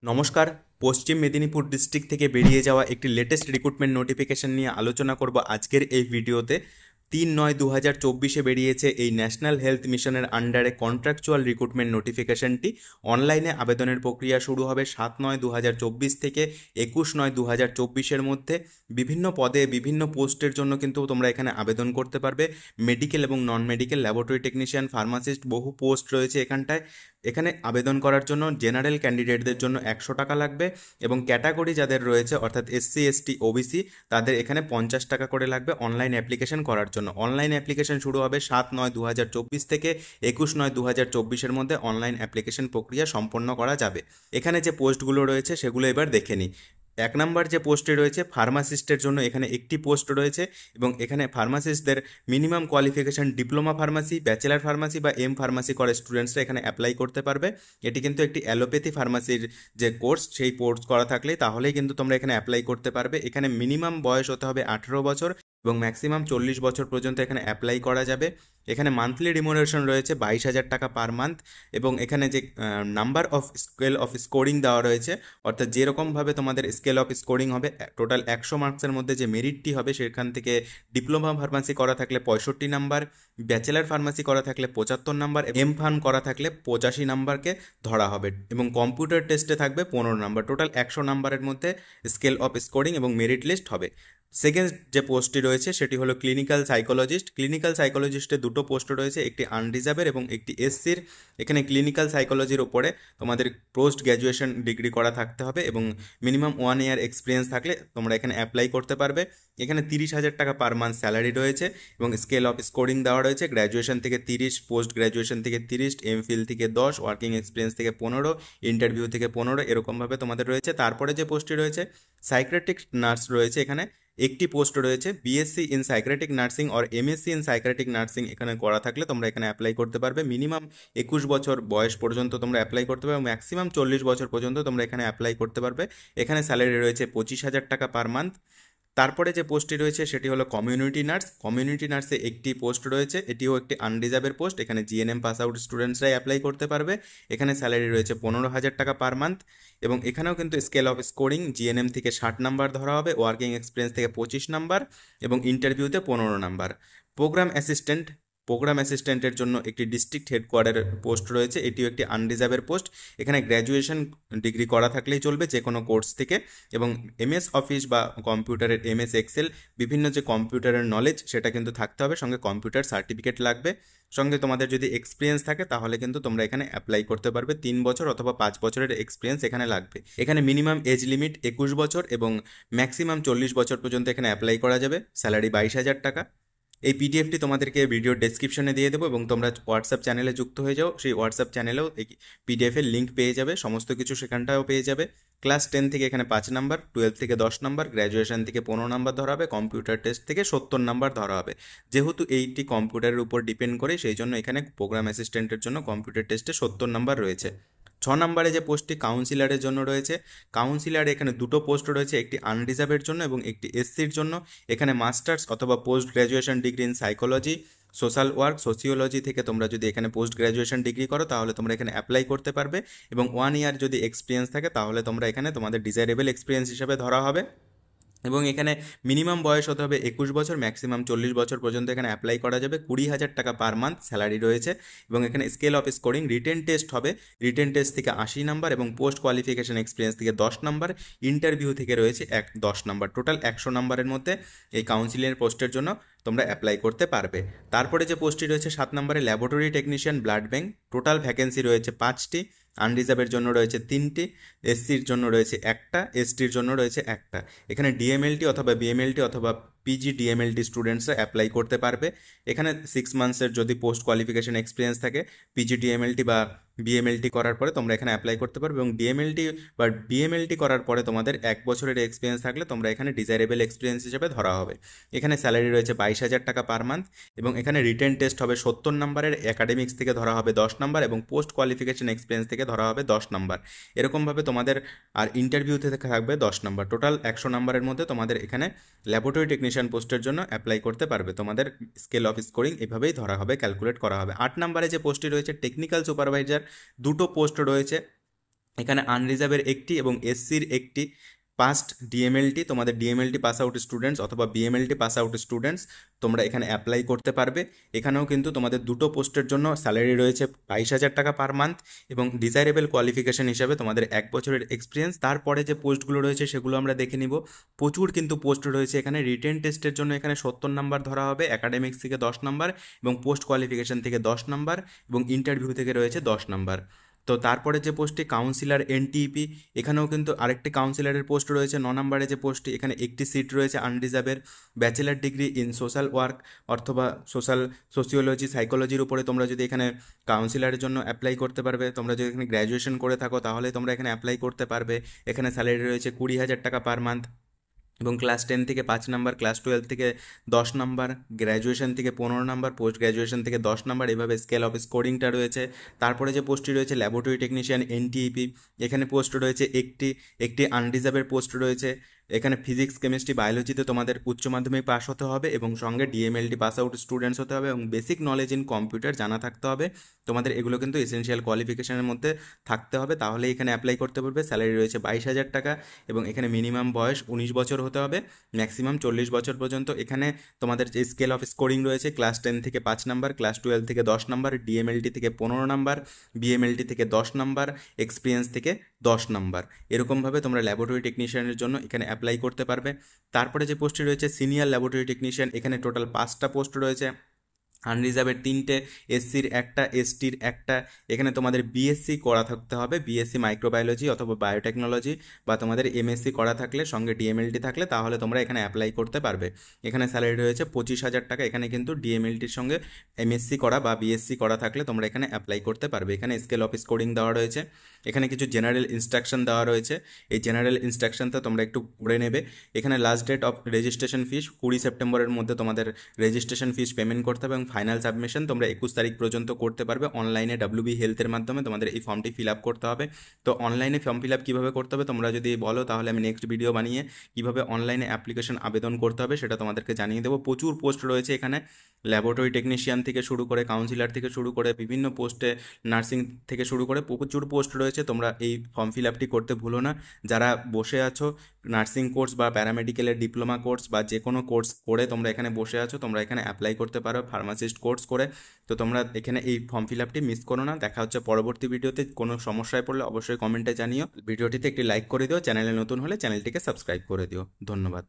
নমস্কার। পশ্চিম মেদিনীপুর ডিস্ট্রিক্ট থেকে বেরিয়ে যাওয়া একটি লেটেস্ট রিক্রুটমেন্ট নোটিফিকেশন নিয়ে আলোচনা করব আজকের এই ভিডিওতে। 3/9/2024 বেরিয়েছে এই ন্যাশনাল হেলথ মিশনের আন্ডারে কন্ট্রাকচুয়াল রিক্রুটমেন্ট নোটিফিকেশনটি। অনলাইনে আবেদনের প্রক্রিয়া শুরু হবে 7/9/2024 থেকে 21/9/2024 মধ্যে। বিভিন্ন পদে বিভিন্ন পোস্টের জন্য কিন্তু তোমরা এখানে আবেদন করতে পারবে। মেডিকেল এবং non medical, laboratory technician, pharmacist, বহু পোস্ট রয়েছে এখানটায়। এখানে আবেদন করার জন্য জেনারেল ক্যান্ডিডেটদের জন্য 100 টাকা লাগবে এবং ক্যাটাগরি যাদের রয়েছে অর্থাৎ SC ST OBC তাদের এখানে 50 টাকা করে লাগবে অনলাইন অ্যাপ্লিকেশন করার জন্য। অনলাইন অ্যাপ্লিকেশন শুরু হবে 7/9/2024 থেকে 21/9/2024 মধ্যে অনলাইন অ্যাপ্লিকেশন প্রক্রিয়া সম্পন্ন করা যাবে। এখানে যে পোস্টগুলো রয়েছে সেগুলো এবার দেখে নিই। 1 নম্বর যে পোস্টে রয়েছে ফার্মাসিস্টের জন্য এখানে একটি পোস্ট রয়েছে এবং এখানে ফার্মাসিস্টদের minimum qualification diploma pharmacy, bachelor pharmacy বা ফার্মাসি করে স্টুডেন্টসরা এখানে অ্যাপ্লাই করতে পারবে। এটি কিন্তু একটি অ্যালোপ্যাথি ফার্মাসির যে কোর্স, সেই কোর্স করা থাকলেই তাহলেই কিন্তু তোমরা এখানে অ্যাপ্লাই করতে পারবে। এখানে মিনিমাম বয়স হতে হবে 18 বছর এবং ম্যাক্সিমাম 40 বছর পর্যন্ত এখানে অ্যাপ্লাই করা যাবে। এখানে মান্থলি রিমুনারেশন রয়েছে 22,000 টাকা পার মান্থ এবং এখানে যে number of scale of scoring দেওয়া রয়েছে অর্থাৎ যেরকমভাবে তোমাদের স্কেল অফ স্কোরিং হবে, টোটাল 100 মার্কসের মধ্যে যে মেরিটটি হবে সেখান থেকে ডিপ্লোমা ফার্মাসি করা থাকলে 65 নাম্বার, ব্যাচেলার ফার্মাসি করা থাকলে 75 নাম্বার, ফার্ম করা থাকলে 85 নাম্বারকে ধরা হবে এবং কম্পিউটার টেস্টে থাকবে 15 নাম্বার। টোটাল 100 নাম্বারের মধ্যে স্কেল অফ স্কোরিং এবং মেরিট লিস্ট হবে। সেকেন্ড যে পোস্টটি রয়েছে সেটি হলো ক্লিনিক্যাল সাইকোলজিস্ট। ক্লিনিক্যাল সাইকোলজিস্টে দুটো পোস্ট রয়েছে, একটি আনরিজার্ভের এবং একটি SCর। এখানে ক্লিনিক্যাল সাইকোলজির ওপরে তোমাদের পোস্ট গ্র্যাজুয়েশন ডিগ্রি করা থাকতে হবে এবং মিনিমাম 1 ইয়ার এক্সপিরিয়েন্স থাকলে তোমরা এখানে অ্যাপ্লাই করতে পারবে। এখানে 30,000 টাকা পার মান্থ স্যালারি রয়েছে এবং স্কেল অফ স্কোরিং দেওয়া রয়েছে গ্র্যাজুয়েশন থেকে 30, পোস্ট গ্র্যাজুয়েশন থেকে 30, MPhil থেকে 10, ওয়ার্কিং এক্সপিরিয়েন্স থেকে 15, ইন্টারভিউ থেকে 15, এরকমভাবে তোমাদের রয়েছে। তারপরে যে পোস্টটি রয়েছে সাইকিয়াট্রিক নার্স রয়েছে, এখানে একটি পোস্ট রয়েছে। BSc in psychiatric nursing or MSc in psychiatric nursing এখানে করা থাকলে তোমরা এখানে অ্যাপ্লাই করতে পারবে। মিনিমাম 21 বছর বয়স পর্যন্ত তোমরা অ্যাপ্লাই করতে পারবে এবং ম্যাক্সিমাম 40 বছর পর্যন্ত তোমরা এখানে অ্যাপ্লাই করতে পারবে। এখানে স্যালারি রয়েছে 25,000 টাকা পার মান্থ। তারপরে যে পোস্টটি রয়েছে সেটি হলো কমিউনিটি নার্স। কমিউনিটি নার্সে একটি পোস্ট রয়েছে, এটিও একটি আনরিজার্ভের পোস্ট। এখানে GNM পাস আউট স্টুডেন্টসরাই অ্যাপ্লাই করতে পারবে। এখানে স্যালারি রয়েছে 15,000 টাকা পার মান্থ এবং এখানেও কিন্তু স্কেল অফ স্কোরিং GNM থেকে 60 নাম্বার ধরা হবে, ওয়ার্কিং এক্সপিরিয়েন্স থেকে 25 নাম্বার এবং ইন্টারভিউতে 15 নাম্বার। প্রোগ্রাম অ্যাসিস্ট্যান্টের জন্য একটি ডিস্ট্রিক্ট হেডকোয়ার্টারের পোস্ট রয়েছে, এটিও একটি আনরিজার্ভের পোস্ট। এখানে গ্র্যাজুয়েশন ডিগ্রি করা থাকলেই চলবে যে কোনো কোর্স থেকে এবং MS অফিস বা কম্পিউটারের MS এক্সেল বিভিন্ন যে কম্পিউটারের নলেজ সেটা কিন্তু থাকতে হবে, সঙ্গে কম্পিউটার সার্টিফিকেট লাগবে। সঙ্গে তোমাদের যদি এক্সপিরিয়েন্স থাকে তাহলে কিন্তু তোমরা এখানে অ্যাপ্লাই করতে পারবে। 3 বছর অথবা 5 বছরের এক্সপিরিয়েন্স এখানে লাগবে। এখানে মিনিমাম এজ লিমিট 21 বছর এবং ম্যাক্সিমাম 40 বছর পর্যন্ত এখানে অ্যাপ্লাই করা যাবে। স্যালারি 22,000 টাকা। এই PDFটি তোমাদেরকে ভিডিও ডেসক্রিপশনে দিয়ে দেবো এবং তোমরা হোয়াটসঅ্যাপ চ্যানেলে যুক্ত হয়ে যাও, সেই হোয়াটসঅ্যাপ চ্যানেলেও এই PDF-এর লিঙ্ক পেয়ে যাবে, সমস্ত কিছু সেখানটাও পেয়ে যাবে। ক্লাস 10 থেকে এখানে 5 নাম্বার, 12 থেকে 10 নাম্বার, গ্র্যাজুয়েশন থেকে 15 নাম্বার ধরা হবে, কম্পিউটার টেস্ট থেকে 70 নাম্বার ধরা হবে। যেহেতু এইটি কম্পিউটারের উপর ডিপেন্ড করে সেই জন্য এখানে প্রোগ্রাম অ্যাসিস্ট্যান্টের জন্য কম্পিউটার টেস্টে 70 নাম্বার রয়েছে। 6 নম্বরে যে পোস্টটি কাউন্সিলরের জন্য রয়েছে, কাউন্সিলরে এখানে দুটো পোস্ট রয়েছে, একটি আনরিজার্ভের জন্য এবং একটি SCর জন্য। এখানে মাস্টার্স অথবা post graduation degree in psychology, social work, sociology থেকে তোমরা যদি এখানে পোস্ট গ্র্যাজুয়েশন ডিগ্রি করো তাহলে তোমরা এখানে অ্যাপ্লাই করতে পারবে এবং 1 ইয়ার যদি এক্সপিরিয়েন্স থাকে তাহলে তোমরা এখানে তোমাদের ডিজায়ারেবল এক্সপিরিয়েন্স হিসেবে ধরা হবে এবং এখানে মিনিমাম বয়স হতে হবে 21 বছর, ম্যাক্সিমাম 40 বছর পর্যন্ত এখানে অ্যাপ্লাই করা যাবে। 20,000 টাকা পার মান্থ স্যালারি রয়েছে এবং এখানে scale of scoring written test হবে, রিটেন টেস্ট থেকে 80 নাম্বার এবং পোস্ট কোয়ালিফিকেশন এক্সপিরিয়েন্স থেকে 10 নাম্বার, ইন্টারভিউ থেকে রয়েছে 10 নাম্বার। টোটাল 100 নাম্বারের মধ্যে এই কাউন্সিলের পোস্টের জন্য তোমরা অ্যাপ্লাই করতে পারবে। তারপরে যে পোস্টটি রয়েছে 7 নম্বরে laboratory technician blood bank. Total vacancy রয়েছে 5টি, আনরিজার্ভের জন্য রয়েছে 3টি, SCর জন্য রয়েছে 1টা, STর জন্য রয়েছে 1টা। এখানে DMLT অথবা BMLT অথবা PG DMLT স্টুডেন্টসরা অ্যাপ্লাই করতে পারবে। এখানে 6 মান্থসের যদি পোস্ট কোয়ালিফিকেশন এক্সপিরিয়েন্স থাকে PG DMLT বা BMLT করার পরে তোমরা এখানে অ্যাপ্লাই করতে পারবে এবং DMLT বা BMLT করার পরে তোমাদের 1 বছরের এক্সপিরিয়েন্স থাকলে তোমরা এখানে ডিজায়ারেবল এক্সপিরিয়েন্স হিসেবে ধরা হবে। এখানে স্যালারি রয়েছে 22,000 টাকা পার মান্থ এবং এখানে রিটেন টেস্ট হবে 70 নাম্বারের, একাডেমিক্স থেকে ধরা হবে 10 নাম্বার এবং পোস্ট কোয়ালিফিকেশন এক্সপিরিয়েন্স থেকে ধরা হবে 10 নাম্বার। এরকমভাবে তোমাদের আর ইন্টারভিউতে থাকবে 10 নাম্বার। টোটাল 100 নাম্বারের মধ্যে তোমাদের এখানে ল্যাবরেটরি টেকনিশিয়ান পোস্টের জন্য অ্যাপ্লাই করতে পারবে। তোমাদের স্কেল অফ স্কোরিং এভাবেই ধরা হবে, ক্যালকুলেট করা হবে। 8 নাম্বারে যে পোস্টটি রয়েছে টেকনিক্যাল সুপারভাইজার, দুটো পোস্ট রয়েছে। এখানে আনরিজার্ভের একটি এবং এসসির একটি পাস্ট ডিএমএলটি, তোমাদের ডিএমএলটি পাস আউট স্টুডেন্টস অথবা বিএমএলটি পাস আউট স্টুডেন্টস তোমরা এখানে অ্যাপ্লাই করতে পারবে। এখানেও কিন্তু তোমাদের দুটো পোস্টের জন্য স্যালারি রয়েছে 22,000 টাকা পার মান্থ এবং ডিজাইরেবল কোয়ালিফিকেশন হিসাবে তোমাদের 1 বছরের এক্সপিরিয়েন্স। তারপরে যে পোস্টগুলো রয়েছে সেগুলো আমরা দেখে নিব। প্রচুর কিন্তু পোস্ট রয়েছে এখানে। রিটেন টেস্টের জন্য এখানে 70 নাম্বার ধরা হবে, একাডেমিক্স থেকে 10 নাম্বার এবং পোস্ট কোয়ালিফিকেশন থেকে 10 নাম্বার এবং ইন্টারভিউ থেকে রয়েছে 10 নাম্বার। তো তারপরে যে পোস্টটি কাউন্সিলর এনটিইপি, এখানেও কিন্তু আরেকটি কাউন্সিলরের পোস্ট রয়েছে 9 নম্বরে যে পোস্টটি, এখানে একটি সিট রয়েছে আনরিজার্ভের। Bachelor degree in social work অথবা সোশিওলজি সাইকোলজির উপরে তোমরা যদি এখানে কাউন্সিলরের জন্য অ্যাপ্লাই করতে পারবে। তোমরা যদি এখানে গ্র্যাজুয়েশন করে থাকো তাহলে তোমরা এখানে অ্যাপ্লাই করতে পারবে। এখানে স্যালারি রয়েছে 20,000 টাকা পার মান্থ এবং ক্লাস 10 থেকে 5 নাম্বার, ক্লাস 12 থেকে 10 নাম্বার, গ্র্যাজুয়েশন থেকে 15 নাম্বার, পোস্ট গ্র্যাজুয়েশন থেকে 10 নাম্বার, এভাবে স্কেল অফ স্কোরিংটা রয়েছে। তারপরে যে পোস্টটি রয়েছে ল্যাবরেটরি টেকনিশিয়ান এনটিইপি, এখানে পোস্ট রয়েছে একটি আনরিজার্ভের পোস্ট রয়েছে। এখানে ফিজিক্স কেমিস্ট্রি বায়োলজিতে তোমাদের উচ্চ মাধ্যমিক পাস হতে হবে এবং সঙ্গে ডিএমএলটি পাস আউট স্টুডেন্টস হতে হবে এবং বেসিক নলেজ ইন কম্পিউটার জানা থাকতে হবে। তোমাদের এগুলো কিন্তু এসেনশিয়াল কোয়ালিফিকেশনের মধ্যে থাকতে হবে, তাহলে এখানে অ্যাপ্লাই করতে পারবে। স্যালারি রয়েছে 22,000 টাকা এবং এখানে মিনিমাম বয়স 19 বছর হতে হবে, ম্যাক্সিমাম 40 বছর পর্যন্ত। এখানে তোমাদের যে স্কেল অফ স্কোরিং রয়েছে ক্লাস 10 থেকে 5 নাম্বার, ক্লাস 12 থেকে 10 নাম্বার, ডিএমএলটি থেকে 15 নাম্বার, বিএমএলটি থেকে 10 নাম্বার, এক্সপিরিয়েন্স থেকে 10 নাম্বার। এরকমভাবে তোমরা ল্যাবরেটরি টেকনিশিয়ানের জন্য এখানে অ্যাপ্লাই করতে পারবে। তারপরে যে পোস্টটি রয়েছে সিনিয়র ল্যাবরেটরি টেকনিশিয়ান, এখানে টোটাল 5টা পোস্ট রয়েছে। আনরিজার্ভের 3টে, এসসির 1টা, এসটির 1টা। এখানে তোমাদের বিএসসি করা থাকতে হবে, বিএসসি মাইক্রোবায়োলজি অথবা বায়োটেকনোলজি, বা তোমাদের এমএসসি করা থাকলে সঙ্গে ডিএমএলটি থাকলে তাহলে তোমরা এখানে অ্যাপ্লাই করতে পারবে। এখানে স্যালারি রয়েছে 25,000 টাকা। এখানে কিন্তু ডিএমএলটির সঙ্গে এমএসসি করা বা বিএসসি করা থাকলে তোমরা এখানে অ্যাপ্লাই করতে পারবে। এখানে স্কেল অফ স্কোরিং দেওয়া রয়েছে, এখানে কিছু জেনারেল ইনস্ট্রাকশন দেওয়া রয়েছে। এই জেনারেল ইনস্ট্রাকশনটা তোমরা একটু পড়ে নেবে। এখানে last date of registration fees 20 সেপ্টেম্বরের মধ্যে তোমাদের রেজিস্ট্রেশন ফিস পেমেন্ট করতে হবে এবং ফাইনাল সাবমিশন তোমরা 21 তারিখ পর্যন্ত করতে পারবে অনলাইনে WB হেলথের মাধ্যমে। তোমাদের এই ফর্মটি ফিল আপ করতে হবে। তো অনলাইনে ফর্ম ফিল আপ কীভাবে করতে হবে তোমরা যদি বলো তাহলে আমি নেক্সট ভিডিও বানিয়ে কীভাবে অনলাইনে অ্যাপ্লিকেশন আবেদন করতে হবে সেটা তোমাদেরকে জানিয়ে দেবো। প্রচুর পোস্ট রয়েছে এখানে, ল্যাবরেটরি টেকনিশিয়ান থেকে শুরু করে কাউন্সিলর থেকে শুরু করে বিভিন্ন পোস্টে, নার্সিং থেকে শুরু করে প্রচুর পোস্ট রয়েছে। তোমরা এই ফর্ম ফিল আপটি করতে ভুলো না। যারা বসে আছো নার্সিং কোর্স বা প্যারামেডিক্যালের ডিপ্লোমা কোর্স বা যে কোনো কোর্স করে তোমরা এখানে বসে আছো, তোমরা এখানে অ্যাপ্লাই করতে পারো ফার্মাসিস্ট কোর্স করে। তো তোমরা এখানে এই ফর্ম ফিল আপটি মিস করো না। দেখা হচ্ছে পরবর্তী ভিডিওতে। কোনো সমস্যায় পড়লে অবশ্যই কমেন্টে জানিও। ভিডিওটিতে একটি লাইক করে দিও, চ্যানেলে নতুন হলে চ্যানেলটিকে সাবস্ক্রাইব করে দিও। ধন্যবাদ।